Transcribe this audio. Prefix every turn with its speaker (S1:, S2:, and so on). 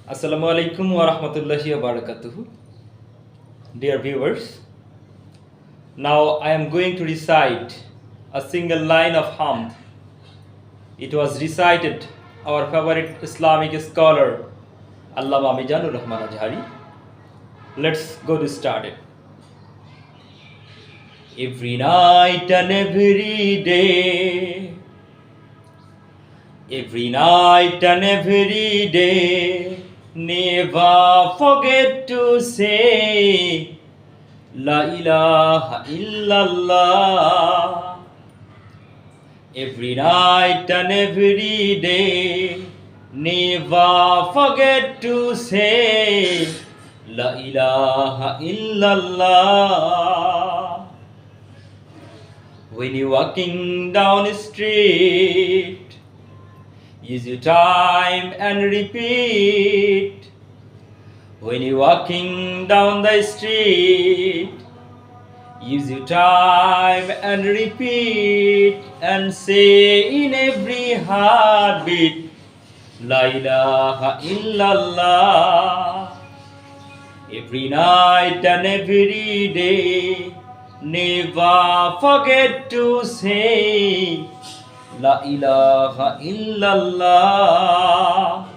S1: Assalamu alaikum wa rahmatullahi wa barakatuhu. Dear viewers, now I am going to recite a single line of Hamd. It was recited our favorite Islamic scholar Allama Mizanur Rahman Azhari. Let's go to start it. Every night and every day, every night and every day, never forget to say La ilaha illallah. Every night and every day, never forget to say La ilaha illallah. When you're walking down the street, use your time and repeat. When you're walking down the street, use your time and repeat, and say in every heartbeat, La ilaha illallah. Every night and every day, never forget to say La ilaha illallah.